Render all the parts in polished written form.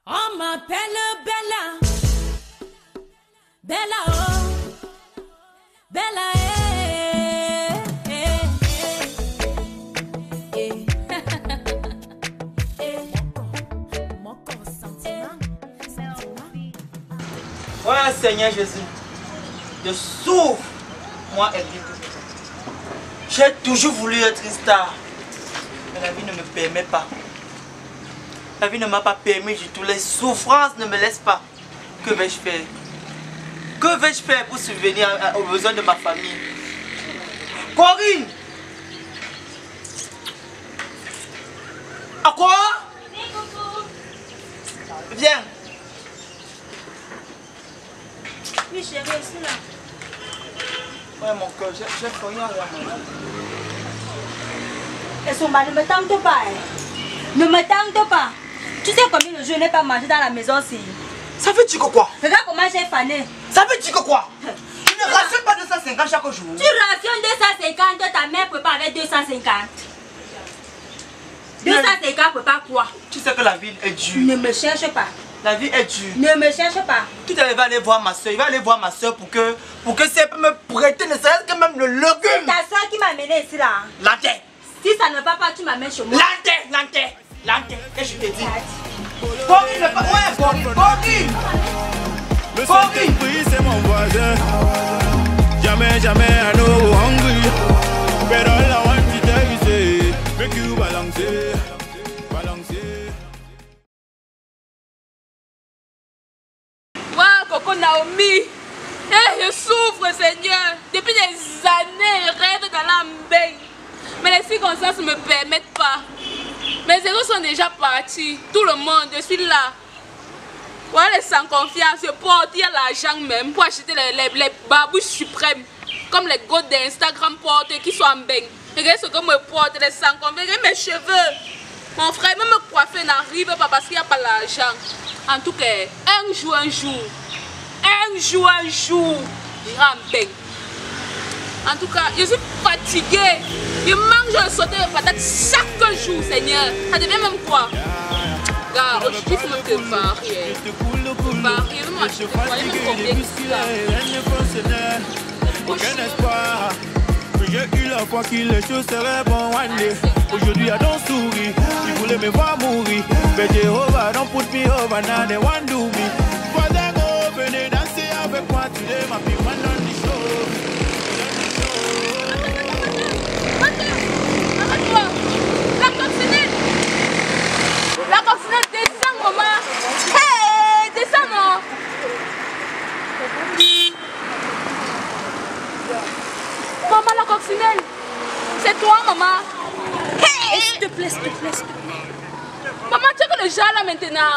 On m'appelle Bella, Bella, oh, Bella, Mon corps sentiment. Ouais, Seigneur Jésus, je souffre, moi, Edith. J'ai toujours voulu être une star, mais la vie ne me permet pas. La vie ne m'a pas permis du tout. Les souffrances ne me laissent pas. Que vais-je faire? Que vais-je faire pour subvenir aux besoins de ma famille? Corinne! À quoi? Viens. Oui, chérie, je suis là. Ouais, mon cœur, j'ai rien à manger. Et son mari ne me tente pas. Ne me tente pas. Tu sais combien de jours je n'ai pas mangé dans la maison aussi. Ça veut dire que quoi? Regarde comment j'ai fané. Ça veut dire que quoi? Tu ne rationnes pas 250 chaque jour. Tu rationnes 250, ta mère peut pas avec 250. 250 peut pas quoi? Tu sais que la vie est dure. Ne me cherche pas. La vie est dure. Ne me cherche pas. Tout à l'heure, il va aller voir ma soeur. Il va aller voir ma soeur pour que si elle peut me prêter ne serait-ce que même le légume. C'est ta soeur qui m'a amené ici là. L'antenne. Si ça ne va pas, tu m'amènes chez moi. L'antenne. Et je te dis. Corinne, ne pas. Ouais, Corinne. Corinne, c'est mon voisin. Jamais, I know hungry. But all I want to tell you say, make you balancer. Waouh, Coco Naomi. Je souffre, Seigneur. Depuis des années, je rêve d'aller en bain. Mais les circonstances ne me permettent pas. Mes héros sont déjà partis. Tout le monde, je suis là. Voilà, sans confiance, je porte l'argent même pour acheter les babouches suprêmes. Comme les gosses d'Instagram portent qui sont en bain. Regarde ce que me porte, les sans confiance. Regarde mes cheveux. Mon frère, même me coiffer n'arrive pas parce qu'il n'y a pas l'argent. En tout cas, un jour, j'irai en bain. En tout cas, je suis fatiguée. Je mange le sauté de patates chaque jour, Seigneur. Ça devient même quoi? Regarde, aujourd'hui, il faut me te varier. Varier, même acheter quoi? Il me Aucun espoir. J'ai eu la foi que les choses seraient bonnes one day. Aujourd'hui, I don't souris. Ils voulaient me voir mourir. Mais Jehovah, don't put me over now, they want do me. For them, go, venez danser avec moi today. Ma fille, one on the show. La coccinelle descend, maman. Hey, descend, non? Maman, la coccinelle. C'est toi, maman. Hey, s'il te plaît. Maman, tu es que le genre là maintenant.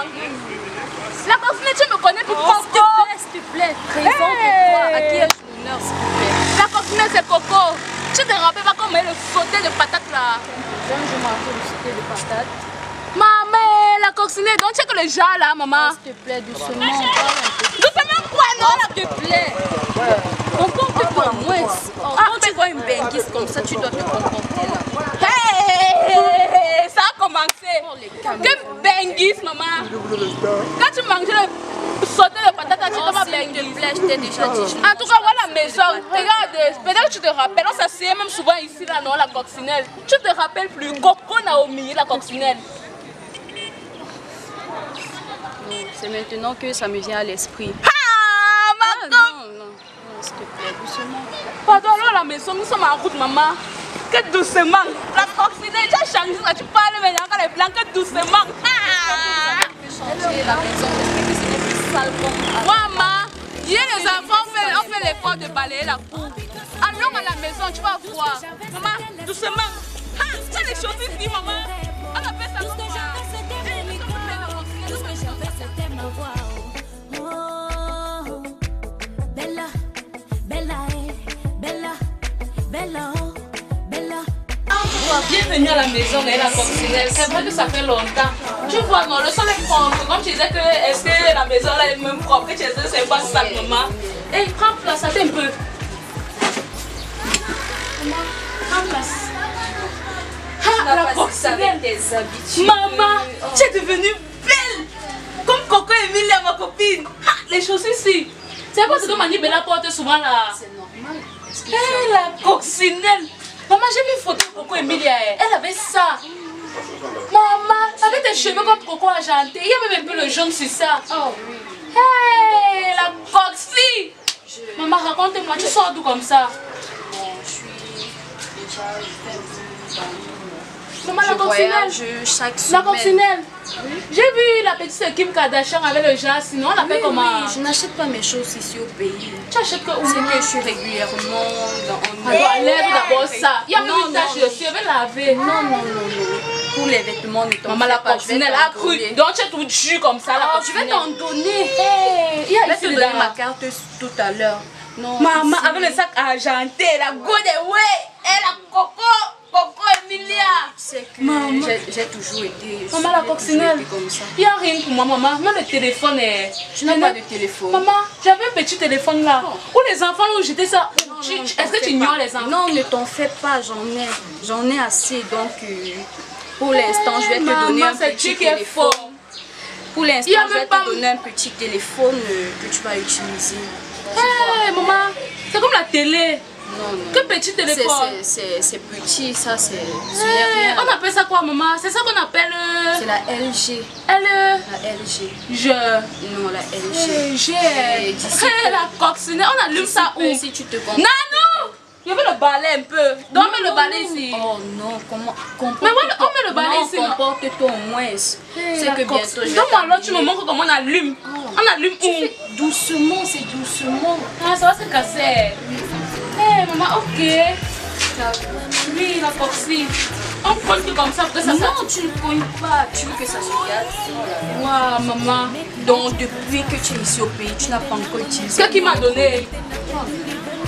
La coccinelle, tu me connais plus Coco. S'il te plaît, présente-toi. À qui ai-je l'honneur, s'il te plaît? La coccinelle, c'est Coco. Tu te rappelles pas comment le sauté de patates là? Quand je mangeais le sauté de patates. Maman, la coccinelle, donc tu es que le genre là, maman. S'il te plaît, doucement, parle un peu. Doucement quoi, non? S'il te plaît. Comporte-toi moins. Quand tu vois une benguise comme ça, tu dois te comporter là. Hey, ça a commencé. Que benguise, maman. Quand tu mangeais le sauté de patates, tu tombes benguise. S'il te plaît, je t'ai déjà dit. En tout cas, voilà la maison. Regarde, peut-être que tu te rappelles, on s'assied même souvent ici, là, non, la coccinelle. Tu te rappelles plus, Coco Naomi, la coccinelle. C'est maintenant que ça me vient à l'esprit. Ah, ma Non, s'il te plaît, doucement. Pardon, là, la maison, nous sommes en route, maman. Que doucement. La coccinelle, tu as changé ça, tu parles maintenant quand les blancs, que doucement. Ah. Changer la maison, parce que ce n'est plus sale comme avant. Maman, hier les enfants ont fait l'effort de balayer la cour. Allons à la maison, tu vas voir. Maman, doucement. Ah, tu as les choses ici, maman. On appelle ça comme ça. Bienvenue à la maison et la coccinelle. C'est vrai que ça fait longtemps. Tu vois, non, le sol est propre. Comme tu disais que est-ce que la maison là est même propre, que tu disais que c'est pas sale, maman. Hey, prends place, attends un peu. Maman, prends place. Ah, la coccinelle. Avec tes habitudes. Maman, tu es devenue belle. Comme ici. C'est pas ce que Mani Bella porte souvent là. C'est normal. Eh, la coccinelle. Maman, j'ai vu une photo de Coco Emilia. Elle avait ça. Maman, avec tes cheveux comme Coco argenté. Il y a même un peu le jaune sur ça. Oh oui. Hey, la coxie. Maman, raconte-moi, tu sors d'où comme ça? Bon, je suis déjà Maman, la je coccinelle. voyage chaque La semaine. coccinelle. J'ai vu la petite Kim Kardashian avec le jas, sinon on l'appelle comment? Oui, je n'achète pas mes choses ici au pays. Tu achètes que où? C'est que je suis régulièrement dans Lève d'abord ça. Il y a même une tache dessus, elle va laver. Non. Pour les vêtements, ne t'en Maman, fais la pas, je vais coccinelle a t'en cru. donner. Donc tu es tout jus comme ça, la Oh, je vais coccinelle. t'en donner. Hey, il y a Je vais ici te le donner ma ma carte tout à l'heure. Non. maman, ici, avec le sac argenté, la go de way, et la Coco Emilia. c'est que Maman. j'ai toujours été. Maman, la j'ai toujours coccinelle. été comme ça. Il n'y a rien pour moi, maman. Même le téléphone est. Je n'ai pas de téléphone. Maman, j'avais un petit téléphone là. Où les enfants ont jeté ça. Est-ce que tu ignores les enfants? Non, ne t'en fais pas, j'en ai assez. Donc, pour l'instant, je vais te donner un c'est petit tu qui es téléphone. fort. Pour l'instant, Il y a je vais même pas- te donner un petit téléphone que tu vas utiliser. Hey, maman, c'est comme la télé. Non. Quel petit téléphone. C'est petit, ça, c'est Hey, rien. on appelle ça quoi, maman? C'est ça qu'on appelle. C'est la LG. Elle. La LG. Je. Non, la LG. J'ai. Et d'ici Hey, la coccinelle. On allume ça où? Si tu te comprends. Non! Il y avait le balai un peu. Donc on met le balai ici. Oh non, comment Mais voilà, on met le balai ici, non? Comporte-toi au moins. C'est que bientôt je vais Donc alors tu me t'habiller. montres comment on allume. On allume où? Doucement, c'est doucement. Ah, ça va se casser. Hey, maman, ok. Oui, la coxie. On colle tout comme ça pour que ça Non, tu ne cognes pas. Tu veux que ça se gâte. Waouh, maman. Donc, depuis que tu es ici au pays, tu n'as pas encore utilisé. Ce qu'il m'a donné.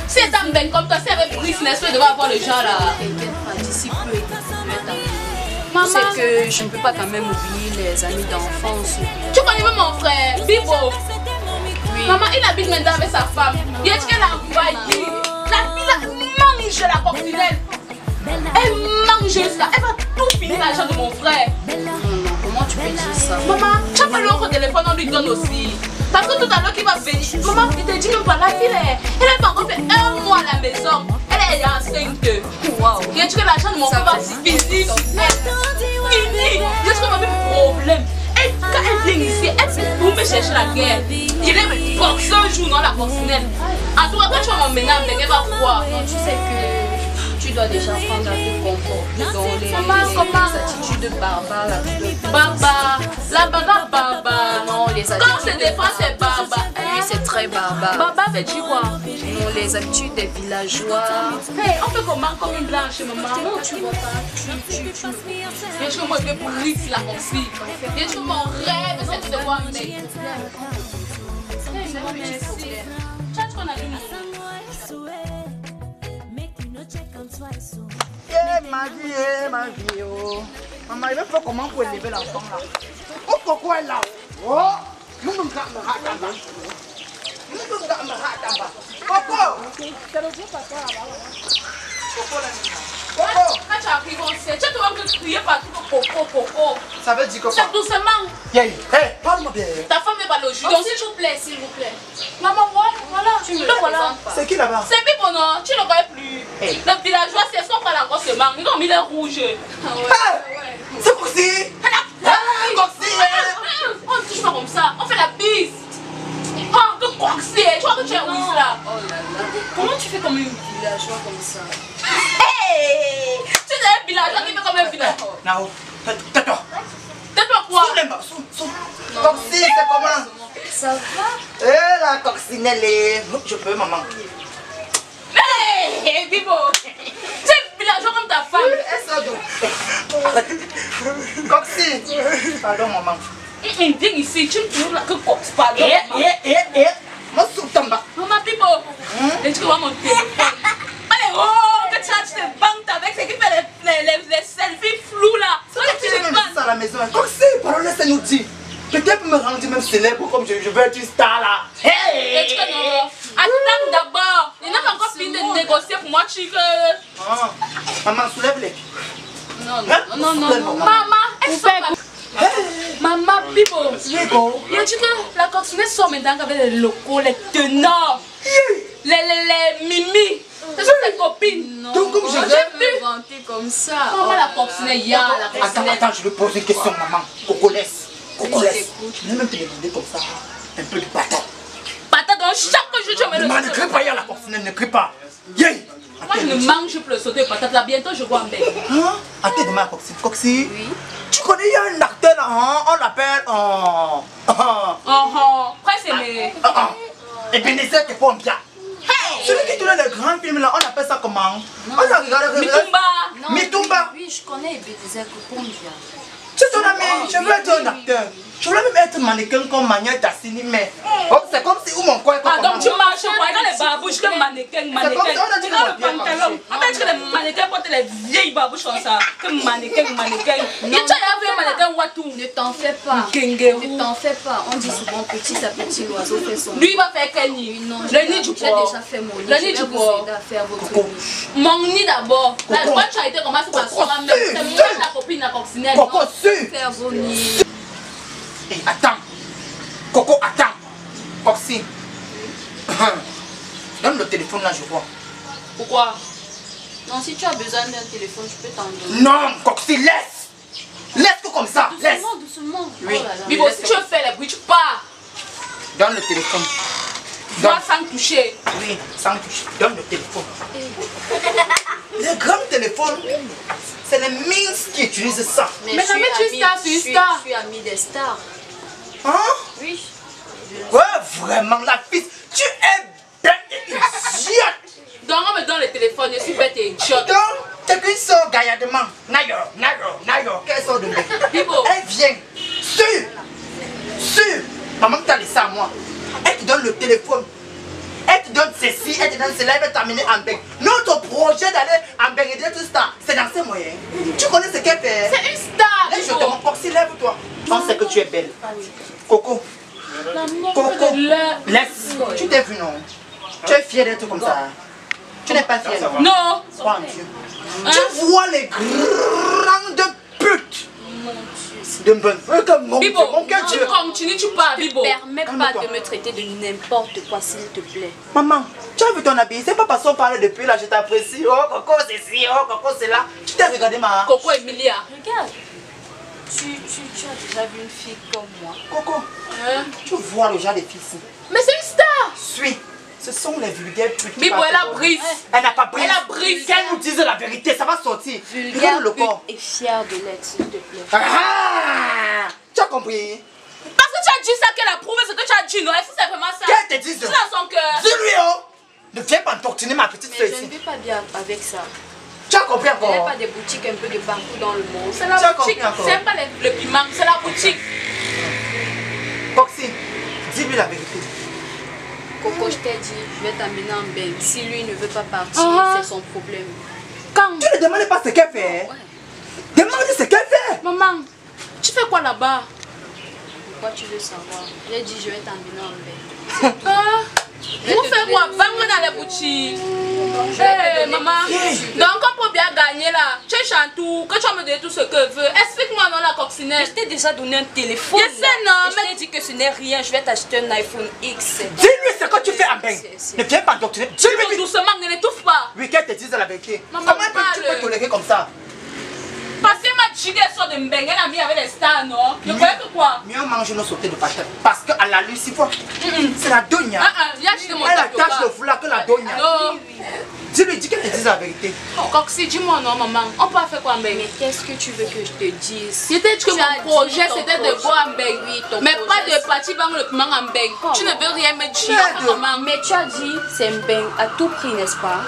Si elle t'a bien comme toi, si elle avait pris Nestlé, elle devait avoir le genre là. T'inquiète pas, d'ici peu, je vais t'amener. Maman, C'est que je ne peux pas quand même oublier les amis d'enfance. tu connais même mon frère, Bibo. Oui. Maman, il habite maintenant avec sa femme. Il est qu'elle a envoyé. La fille mange la coccinelle. Elle mange ça. Elle va tout finir l'argent de mon frère. Non, comment tu peux dire ça? Maman, tu as pas l'autre téléphone, on lui donne aussi. Parce que tout à l'heure, qu'il va venir. Maman, il te dit même pas, la fille, elle n'a pas encore fait 1 mois à la maison. Elle est enceinte. Waouh. Il dit que l'argent de mon frère va finir sur elle. Fini. Il dit que ma même problème. Et quand elle vient ici, elle fait pour me chercher la guerre. Il est me boxer un jour dans la coccinelle. En tout cas, quand tu vas m'emmener avec, elle va voir. Non, tu sais que tu dois déjà apprendre à te comporter dans les Comment? attitudes barbares. Là, Baba, la bagarre baba. non, les Quand attitudes. c'est des fois, c'est baba. Oui, c'est très barbare. Baba veut dire quoi? Non, les habitudes des villageois. Hey, on fait comment comme une blanche, maman? Non, tu vois pas. Bien sûr, moi, je vais pourrir la consigne. Bien sûr, mon rêve, c'est de voir un mec. Hey, maman, merci. Chat qu'on a vu, Ma vie, oh. Maman, il va faire comment pour élever l'enfant là? Oh, pourquoi là? Oh, nous nous gardons quand tu arrives, on sait. Tu dois me crier partout, coco. Ça veut dire que quoi? C'est doucement. Hey, parle-moi bien. Ta femme n'est pas le jus. Donc, s'il vous plaît. Maman, voilà. Tu me le le voilà. présentes pas. C'est qui là-bas? C'est Bibo, non? Tu ne le connais plus. Hey. Le villageois, c'est son frère encore se manque. Ils ont mis les rouges. C'est Coxy! Coxy! On ne touche pas comme ça. On fait la bise. Oh, que coxy. Tu vois que tu es où là? Oh là là. Comment tu fais comme une villageois comme ça? Hey! Tu es un villageois qui fait comme un villageois. Nao, tais-toi. Tais-toi quoi? Coxy, c'est comment? Ça va? Eh, la coccinelle est... Je peux, maman. Hey, Bibo. Tu es un villageois comme ta femme. Coxy! Pardon, maman. Viens ici. Tu me trouves là que cox. Pardon. Moi, sous tomba. Maman Bibo. Et tu vois mon téléphone. Allez, oh, que tu te banques avec ce qui fait les selfies flous là. Tu es même ça à la maison. Coxy, pardon, laisse-nous dire. Peut-être me rendre même célèbre comme je veux être une star là. Et tu connais non? Attends d'abord. Il n'a pas encore fini de négocier pour moi, chic. Maman, soulève-les. Non. Maman, elle fait. Maman, Bibo. Bibo. Il a dit que la coccinelle sort maintenant avec les locaux, les tenants, les mimi. C'est ça tes copines. Non, Donc, comme je vais vanter comme ça. Comment la coccinelle y a la coccinelle? Attends, je lui pose une question, maman. Coco laisse. Coco laisse. Tu n'as même pas demandé comme ça un peu de patate. Patate dans chaque jour, je mets le Ne crie pas, il y a la coccinelle, ne crie pas. Yeah. Moi, je ne mange plus le sauté de patate. Là, bientôt, je vois un bec. Hein? Attends, demain, Coxy. Coxy? Oui. Tu connais, il y a un acteur là, hein? On l'appelle. Après, c'est mes. Ebenezer Kepombia. Celui qui tourne les grands films là, on appelle ça comment? On a regardé. Mitumba. Mitumba. Oui, je connais Ebenezer Kepombia. C'est ton ami, je veux être un acteur. Je voulais même être mannequin comme Mania Tassini, mais c'est comme si où mon coin. Ah, donc tu marches quoi? Dans les babouches, que mannequin. Dans le pantalon. On a dit que les mannequins portent les vieilles babouches comme ça. Que mannequin. Et tu as vu un mannequin Watou? Ne t'en fais pas. Ne t'en fais pas. On dit souvent petit à petit, l'oiseau fait son nid. Lui, il va faire quel nid? Non, le nid du porc. J'ai déjà fait mon nid. Le nid du porc. Mon nid d'abord. Là, quand tu as été commencé par soi même. C'est moi ta copine, la coccinelle. Coco, su. Faire vos nids. Attends. Coco, attends. Coxy. Donne le téléphone là, je vois. Pourquoi? Non, si tu as besoin d'un téléphone, je peux t'en donner. Non, Coxy, laisse. Laisse tout comme ça. Laisse. Doucement. Oui. Oh là là. Mais bon, si tu veux faire les bruits, tu pars. Donne le téléphone. Moi, sans toucher. Oui, sans toucher. Donne le téléphone. Les grands téléphones, c'est les Minsk qui utilisent ça. Mais Mais je suis tu es star, amie- tu es je suis- star. Je suis amie des stars. Hein? Oui. Ouais, vraiment, la fille, tu es bête et idiote. Donc, on me donne le téléphone, je suis bête et idiote. Donc, c'est qu'une sort gaillardement. Nayo, qu'elle sort de bec. Bibo. Elle vient. Sûr. Maman t'a laissé à moi. Elle te donne le téléphone. Elle te donne ceci, elle te donne cela, elle va t'amener en bec. Notre projet d'aller en bec et tout ça, c'est dans ses moyens. Tu connais ce qu'elle fait? C'est une star. Laisse, je te montre. Coxy, lève-toi. On sait que tu es belle. Coco. Coco. Laisse. Tu t'es vu, non? Tu es fière d'être comme ça. Tu n'es pas fière, non? Non. Crois en Dieu. Tu vois les grandes putes de mon Bibo, mon cœur, tu Dieu. continues, tu pars, Ne Bibo. permets pas de me traiter de n'importe quoi, s'il te plaît. Maman, tu as vu ton habit? C'est pas parce qu'on parlait depuis là, je t'apprécie. Oh, Coco, c'est ci, oh, Coco, c'est là. Tu t'es regardé, ma. Coco Emilia. Regarde. Tu as déjà vu une fille comme moi. Coco, Hein? tu vois le genre de filles ici. Mais c'est une star. Suis. Ce sont les vulgaires putes. qui Bibo, parlent elle a de toi. brise. Elle n'a pas pris. Elle a brise. Qu'elle nous dise la vérité, ça va sortir. Vulgaire Regarde le corps. et fière de l'être, s'il te plaît. Ah! Tu as compris? Parce que tu as dit ça, qu'elle a prouvé ce que tu as dit, non? Est-ce que c'est vraiment ça? Qu'elle te dise? C'est dans son cœur. Dis-lui, oh! Ne viens pas tortiner ma petite Mais soeur je ne ici. vais pas bien avec ça. Tu as compris Il n'y a encore? pas des boutiques un peu de partout dans le monde. C'est la Tu as boutique. compris encore? C'est pas le piment, c'est la boutique. Coxy, dis-lui la vérité. Coco, je t'ai dit, je vais t'amener en bain. Si lui ne veut pas partir, c'est son problème. Quand? Tu ne demandes pas ce qu'elle fait. Demande ce qu'elle fait. Maman, tu fais quoi là-bas? Pourquoi tu veux savoir? J'ai dit, je vais t'amener en bain. Hein? Vous faites quoi? Va-moi dans les boutiques. Hey, maman. Donc, on peut bien gagner là. Tu es chantou, que tu vas me donner tout ce que veut. Explique-moi non la coccinelle. Je t'ai déjà donné un téléphone. Je sais, non, Et mais- je t'ai dit que ce n'est rien. Je vais t'acheter un iPhone X. Dis-lui ce que tu fais en bain. Ne viens pas tortiner. Dis-lui vite. Doucement, ne l'étouffe pas. Oui, qu'elle te dise la vérité. Maman, Comment tu parle. peux tolérer comme ça? Parce que ma chigue sort de Mbeng, elle a mis avec les stars, non? Je croyais que quoi? Mieux manger nos sautés de patates. Parce qu'à la Lucifer, c'est la donia. Il y a juste mon Elle attache le foulard que la donia. Non. Dis-lui, dis qu'elle te dise la vérité. Coxy, dis-moi non, maman. On peut faire quoi en Mbeng? Mais qu'est-ce que tu veux que je te dise? C'était que Tu as mon projet dit ton c'était de projet. boire en Mbeng. Oui, ton Mais pas projet, de partir dans le piment en Mbeng. Comment? Tu ne veux rien me dire, Merde. maman. Mais tu as dit, c'est un bain à tout prix, n'est-ce pas?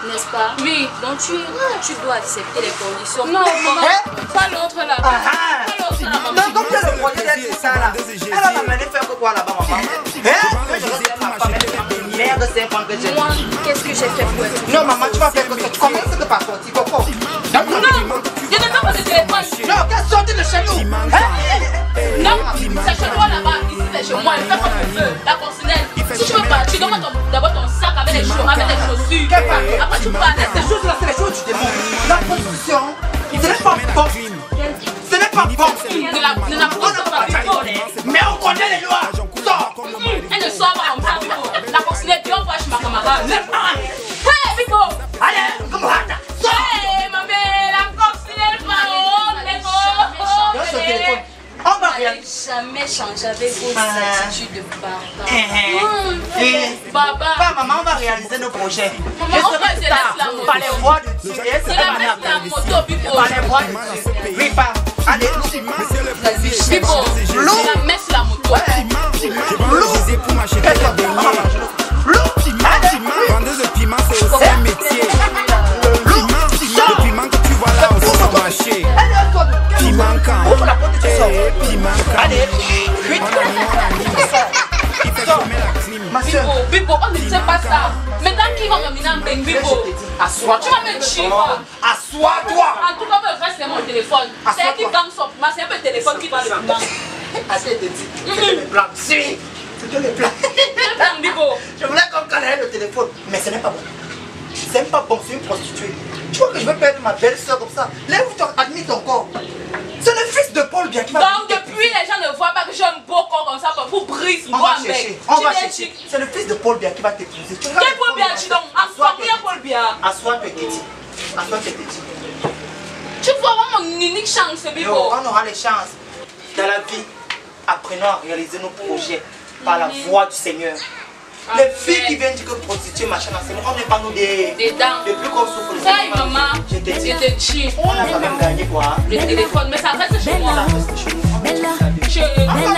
N'est-ce pas? Oui. Donc tu dois accepter les conditions. Non, maman. Hein? Pas l'autre là. Ah Pas l'autre là, maman. non, comme tu as le projet d'être ça là, elle va m'amener faire quoi là-bas, maman? Je reste ma femme, elle est une merde de 5 ans que j'ai. Moi, qu'est-ce que j'ai fait pour être? Non, maman, tu vas faire que ça. Tu commences de pas sortir, Coco. Non, je ne veux pas de téléphone. Non, qu'elle sorte de chez nous. Non, c'est chez toi là-bas. Ici, c'est chez moi. Fais comme tu veux. La coccinelle. Si tu veux partir, donne-moi d'abord ton sac avec les chaussures. Après, tu parles. Ces choses-là, c'est les choses du démon. La prostitution, ce n'est pas bon. Ce n'est pas bon. jamais changer avec vos attitudes de Baba. Pas maman, on va réaliser nos projets. Maman, on va laisser la moto. Par les voies de Dieu. Je vais mettre la moto, Bibo. Par les voies de Dieu. Oui, pas. Allez, Bibo, je la mets sur la moto. Pour m'acheter des beignets. Vendeuse de piment, c'est aussi un métier. Le piment que tu vois là au supermarché. Piment quand? Piment quand? allez, vite. Il fait fermer la clim. Ma soeur. Bibo, on ne sait pas ça. Maintenant, qui va me mener en bain, Bibo? Assois-toi. Tu vas me tuer, quoi. Assois-toi. En tout cas, me reste mon téléphone. C'est elle qui gagne son piment. C'est un peu le téléphone qui va le piment. Assez de dire. C'était les plans. Si. C'était les plans. Bibo. Je voulais comme qu'elle ait le téléphone. Mais ce n'est pas bon. Ce n'est pas bon, c'est une prostituée. Tu vois que je vais perdre ma belle soeur comme ça. Lève-toi, admets ton corps. C'est le fils de Paul bien qui va. Donc, depuis, les gens ne voient pas que j'ai un beau corps comme ça. Vous brise On moi, va mec. chercher. On va chercher. C'est le fils de Paul bien qui va t'épouser. Quel Paul Biya, tu donc? Assois-toi, Paul Biya. Assois-toi, Titi. Assois-toi, Titi. Tu vois vraiment mon unique chance, Yo, Bibo. on aura les chances. Dans la vie, apprenons à réaliser nos projets par la voix du Seigneur. Les filles qui viennent dire que prostituée, machin, on n'est pas nous des dents. Depuis qu'on souffre le Ça, maman, je te dis. je te tue. On a quand même gagné quoi. Le téléphone, mais ça reste chez moi. Ça reste chez nous. Bella, Chez Bella,